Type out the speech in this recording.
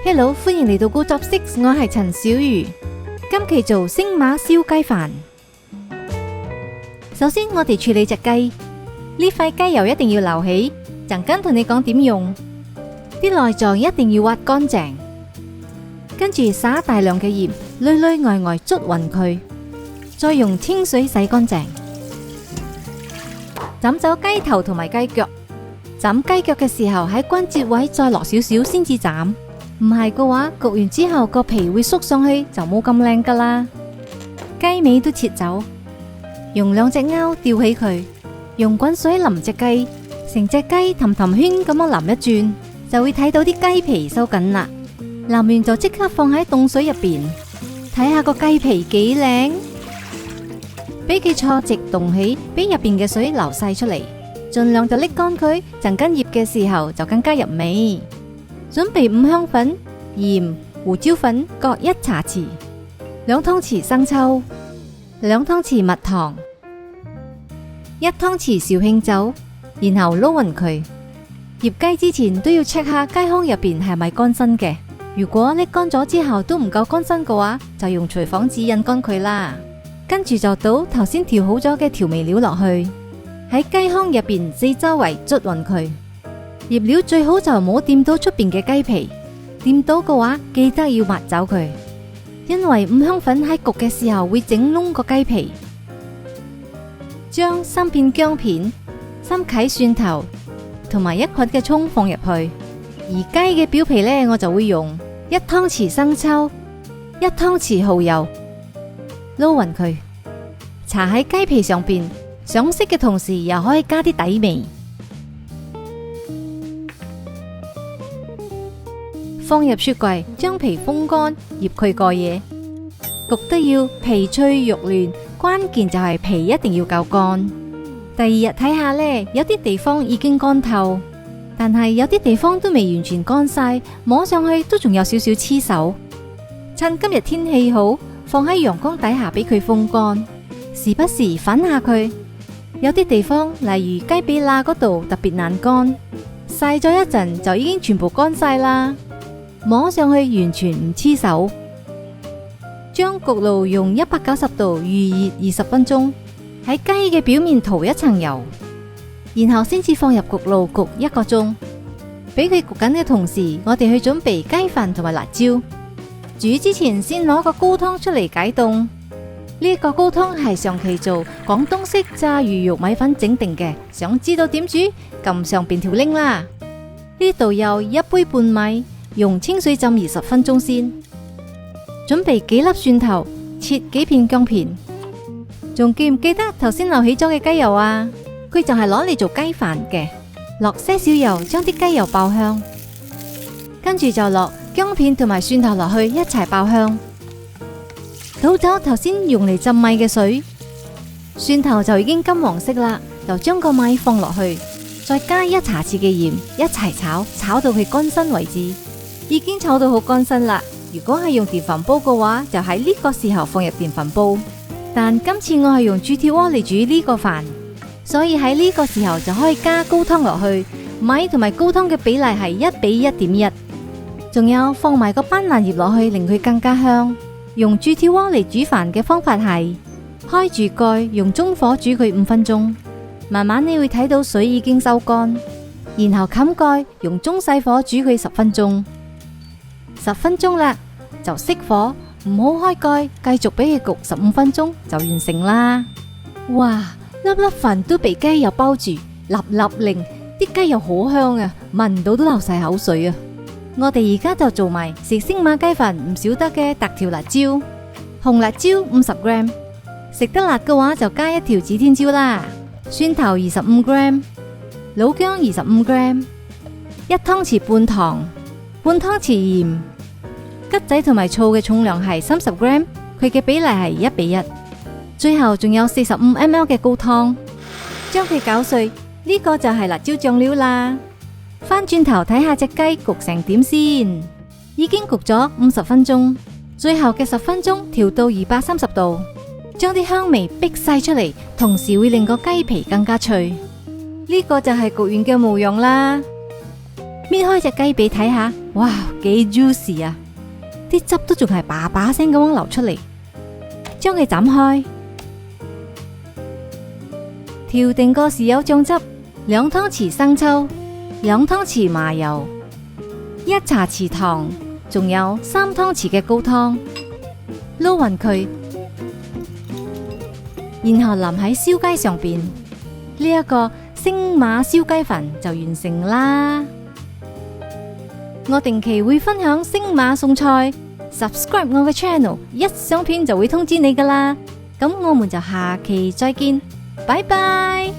Hello，歡迎嚟到高作息，我係陳小瑜。今期做星馬燒雞飯。首先我哋處理隻雞，呢塊雞油一定要留起，陣間同你講點用。啲內臟一定要挖乾淨，跟住灑大量嘅鹽，裏裏外外捽勻佢，再用清水洗乾淨。斬走雞頭同埋雞腳，斬雞腳嘅時候喺關節位再落少少先至斬，唔係嘅話焗完之後個皮會縮上去就冇咁靚噶啦。雞尾都切走，用兩隻鈎吊起佢，用滾水淋隻雞，成隻雞氹氹圈咁樣淋一轉，就會睇到啲雞皮收緊啦。淋完就即刻放喺凍水入邊，睇下個雞皮幾靚，俾佢坐直凍起，俾入邊嘅水流晒出嚟，盡量就瀝乾佢。陣間醃嘅時候就更加入味。準備五香粉、鹽、胡椒粉各1茶匙，2湯匙生抽，2湯匙蜜糖，1湯匙紹興酒，然後撈勻佢。醃雞之前都要 check 下雞胸入邊係咪乾身嘅，如果瀝乾咗之後都唔夠乾身嘅話，就用廚房紙印乾佢啦。跟住就倒頭先調好咗嘅調味料落去，喺雞胸入邊四周圍捽勻佢。醃料最好就唔好掂到出邊嘅雞皮，掂到嘅話記得要抹走佢，因為五香粉喺焗嘅時候會整燶個雞皮。將3片薑片、3啟蒜頭同埋1捆嘅蔥放入去，而雞嘅表皮呢，我就會用1湯匙生抽、1湯匙蠔油撈勻佢，搽喺雞皮上邊，上色嘅同時又可以加啲底味。放入雪櫃，將皮風乾，醃佢過夜。焗得要皮脆肉嫩，關鍵就係皮一定要夠乾。第二日睇下呢，有啲地方已經乾透，但係有啲地方都未完全乾晒，摸上去都仲有少少黐手。趁今日天氣好，放喺陽光底下俾佢風乾，時不時粉下佢。有啲地方例如雞髀罅嗰度特別難乾，曬咗一陣就已經全部乾晒啦，摸上去完全唔黐手。將焗爐用190度預熱20分鐘，喺雞嘅表面塗一層油，然後先至放入焗爐焗1個鐘。俾佢焗緊嘅同時，我哋去準備雞飯同埋辣椒。煮之前先攞個高湯出嚟解凍。呢個高湯係上期做廣東式炸魚肉米粉整定嘅，想知道點煮，撳上邊條 link 啦。呢度有1杯半米，用清水浸20分鐘先。準備幾粒蒜頭，切幾片薑片。仲記唔記得頭先留起咗嘅雞油啊？佢就係攞嚟做雞飯嘅。落些少油，將啲雞油爆香，跟住就落薑片同埋蒜頭落去一齊爆香。倒走頭先用嚟浸米嘅水，蒜頭就已經金黃色啦，就將個米放落去，再加1茶匙嘅鹽，一齊炒，炒到佢乾身為止。已經炒到好乾身啦。如果係用電飯煲嘅話，就喺呢個時候放入電飯煲。但今次我係用鑄鐵鍋嚟煮呢個飯，所以喺呢個時候就可以加高湯落去。米同埋高湯嘅比例係1比1.1。仲有放埋個班蘭葉落去，令佢更加香。用鑄鐵鍋嚟煮飯嘅方法係開住蓋，用中火煮佢5分鐘，慢慢你會睇到水已經收乾，然後冚蓋，用中細火煮佢10分鐘。10分鐘啦，就熄火，唔好開蓋，繼續俾佢焗15分鐘就完成啦。哇，粒粒飯都被雞油包住，粒粒令，啲雞油好香啊，聞到都流晒口水啊！我哋而家就做埋食星馬雞飯唔少得嘅特調辣椒。紅辣椒50g，食得辣嘅話就加1條指天椒啦。蒜頭25g，老薑25g，1湯匙半糖，半湯匙鹽。桔仔同埋醋嘅重量係30g，佢嘅比例係1比1。最後仲有45ml 嘅高湯，將佢攪碎，呢個就係辣椒醬料啦。翻轉頭睇下隻雞焗成點先，已經焗咗50分鐘，最後嘅10分鐘調到230度，將啲香味逼晒出嚟，同時會令個雞皮更加脆。呢個就係焗完嘅模樣啦。搣開隻雞髀睇下，哇，幾 juicy 啊！啲汁都仲係叭叭聲咁樣流出嚟。將佢斬開，調定個豉油醬汁，2湯匙生抽，2湯匙麻油，1茶匙糖，仲有3湯匙嘅高湯，撈勻佢，然後淋喺燒雞上邊，呢一個星馬燒雞飯就完成啦。我定期會分享星馬餸菜。subscribe 我嘅 channel， 一上片就會通知你㗎喇。咁我們就下期再見，拜拜。